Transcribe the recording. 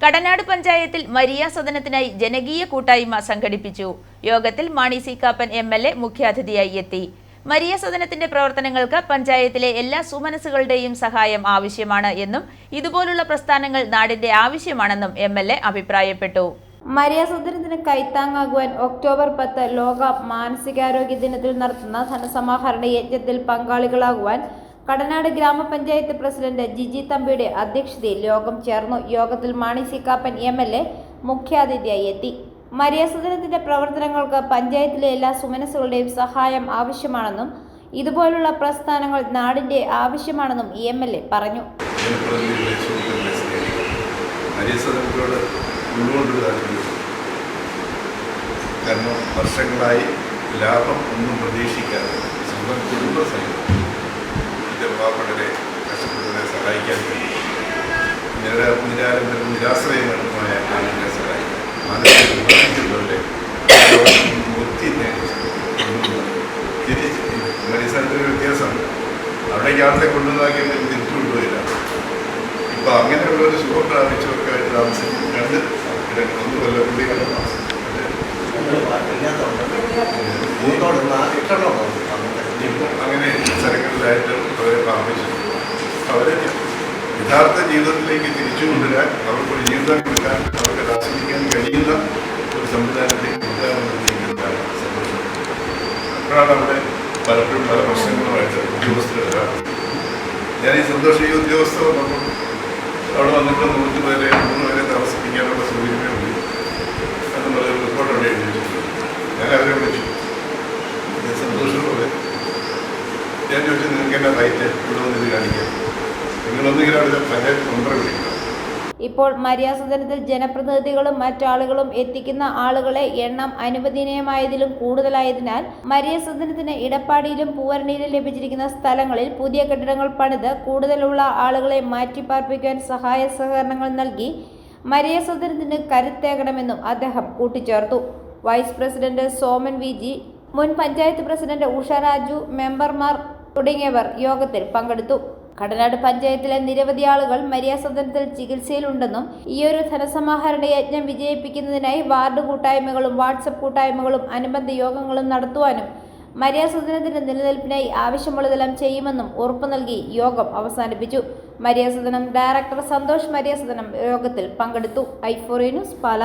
കടനാട് പഞ്ചായത്തിൽ മരിയ സദനത്തിനായി ജനകീയ കൂട്ടായ്മ സംഘടിപ്പിച്ചു. യോഗത്തിൽ മാണി സി കാപ്പൻ MLA മുഖ്യാതിഥിയായി എത്തി. മരിയ സദനത്തിന്റെ പ്രവർത്തനങ്ങൾക്ക് പഞ്ചായത്തിലെ എല്ലാ സുമനസ്സുകളുടെയും സഹായം ആവശ്യമാണ് എന്നും ഇതുപോലുള്ള പ്രസ്ഥാനങ്ങൾ നാടിന്റെ ആവശ്യമാണെന്നും MLA അഭിപ്രായപ്പെട്ടു. മരിയ സദനത്തിന് കൈത്താങ്ങാകുവാൻ ഒക്ടോബർ 10 ലോക മാനസികാരോഗ്യ ദിനത്തിൽ നടത്തുന്ന ധനസമാഹരണ യജ്ഞത്തിൽ പങ്കാളികളാകുവാൻ കടനാട് ഗ്രാമപഞ്ചായത്ത് പ്രസിഡന്റ് ജിജി തമ്പിയുടെ അധ്യക്ഷതയിൽ യോഗം ചേർന്നു. യോഗത്തിൽ മാണി സി കാപ്പൻ MLA മുഖ്യാതിഥിയായി എത്തി. മരിയ സദനത്തിന്റെ പ്രവർത്തനങ്ങൾക്ക് പഞ്ചായത്തിലെ എല്ലാ സുമനസ്സുകളുടെയും സഹായം ആവശ്യമാണെന്നും ഇതുപോലുള്ള പ്രസ്ഥാനങ്ങൾ നാടിന്റെ ആവശ്യമാണെന്നും MLA പറഞ്ഞു. കാരണം വർഷങ്ങളായി ലാഭം ഒന്നും പ്രതീക്ഷിക്കാതെ സ്വന്തം കുടുംബസഹിതം പാവപ്പെട്ടവരെ കഷ്ടപ്പെട്ടവരെ സഹായിക്കാൻ നിരാശ്രയമായ ആളുകളെ സഹായിക്കാൻ മാനസികവരെ തിരിച്ച് മരിസ്ഥാനത്തിന് വ്യത്യാസമുണ്ട്. അവിടേക്ക് ആളത്തെ കൊണ്ടുവന്നാക്കി തിരിച്ചു കൊണ്ടുപോയില്ല. ഇപ്പോൾ അങ്ങനെയുള്ളൊരു സുഖം പ്രാപിച്ചവർക്കായിട്ട് താമസിക്കും. ഒന്ന് കൊല്ലപ്പള്ളി അങ്ങനെ സ്ഥലങ്ങളിലായിട്ട് അവരെ താമസിച്ചു. അവരെ യഥാർത്ഥ ജീവിതത്തിലേക്ക് തിരിച്ചു കൊണ്ടുവരാൻ, അവർക്കൊരു ജീവിതം കൊടുക്കാൻ, അവർക്ക് ആസ്വദിക്കാൻ കഴിയുന്ന ഒരു സംവിധാനത്തേക്ക് കൊണ്ടുവരാൻ സന്തോഷം. അപ്പോഴാണ് അവിടെ പലപ്പോഴും പല പ്രശ്നങ്ങളുമായിട്ട് ഉദ്യോഗസ്ഥർ വരാറുണ്ട്. ഞാൻ ഈ സന്തോഷ ഈ ഉദ്യോഗസ്ഥർ വന്നപ്പോൾ അവിടെ വന്നിട്ട് 3 പേരെ താമസിപ്പിക്കാനുള്ള സൗകര്യമേ ഉള്ളൂ എന്നുള്ളൊരു റിപ്പോർട്ട് അവിടെ എഴുതി വെച്ചിട്ടുണ്ട്. ഞാൻ അവരെ വിളിച്ചു. സന്തോഷത്തോടെ ഞാൻ ചോദിച്ചു, നിങ്ങൾക്ക് എന്നാ റൈറ്റ് ഇവിടെ വന്ന് ഇത് കാണിക്കാം? നിങ്ങളൊന്നിങ്ങനെ അവിടെ പഞ്ചായത്ത് മെമ്പറെ വിളിക്കണം. ഇപ്പോൾ മരിയ സദനത്തിൽ ജനപ്രതിനിധികളും മറ്റാളുകളും എത്തിക്കുന്ന ആളുകളെ എണ്ണം അനുവദനീയമായതിലും കൂടുതലായതിനാൽ മരിയ സദനത്തിന് ഇടപ്പാടിയിലും പൂവരണിയിലും ലഭിച്ചിരിക്കുന്ന സ്ഥലങ്ങളിൽ പുതിയ കെട്ടിടങ്ങൾ പണിത് കൂടുതലുള്ള ആളുകളെ മാറ്റിപ്പാർപ്പിക്കാൻ സഹായ സഹകരണങ്ങൾ നൽകി മരിയ സദനത്തിന് കരുത്തേകണമെന്നും അദ്ദേഹം കൂട്ടിച്ചേർത്തു. വൈസ് പ്രസിഡന്റ് സോമൻ VG, മുൻ പഞ്ചായത്ത് പ്രസിഡന്റ് ഉഷ രാജു, മെമ്പർമാർ തുടങ്ങിയവർ യോഗത്തിൽ പങ്കെടുത്തു. കടനാട് പഞ്ചായത്തിലെ നിരവധി ആളുകൾ മരിയ സദനത്തിൽ ചികിത്സയിലുണ്ടെന്നും ഈയൊരു ധനസമാഹരണ യജ്ഞം വിജയിപ്പിക്കുന്നതിനായി വാർഡ് കൂട്ടായ്മകളും വാട്സപ്പ് കൂട്ടായ്മകളും അനുബന്ധ യോഗങ്ങളും നടത്തുവാനും മരിയ സദനത്തിന്റെ നിലനിൽപ്പിനായി ആവശ്യമുള്ളതെല്ലാം ചെയ്യുമെന്നും ഉറപ്പു നൽകി യോഗം അവസാനിപ്പിച്ചു. മരിയ സദനം ഡയറക്ടർ സന്തോഷ് മരിയ സദനം യോഗത്തിൽ പങ്കെടുത്തു. i4 ന്യൂസ് പാല.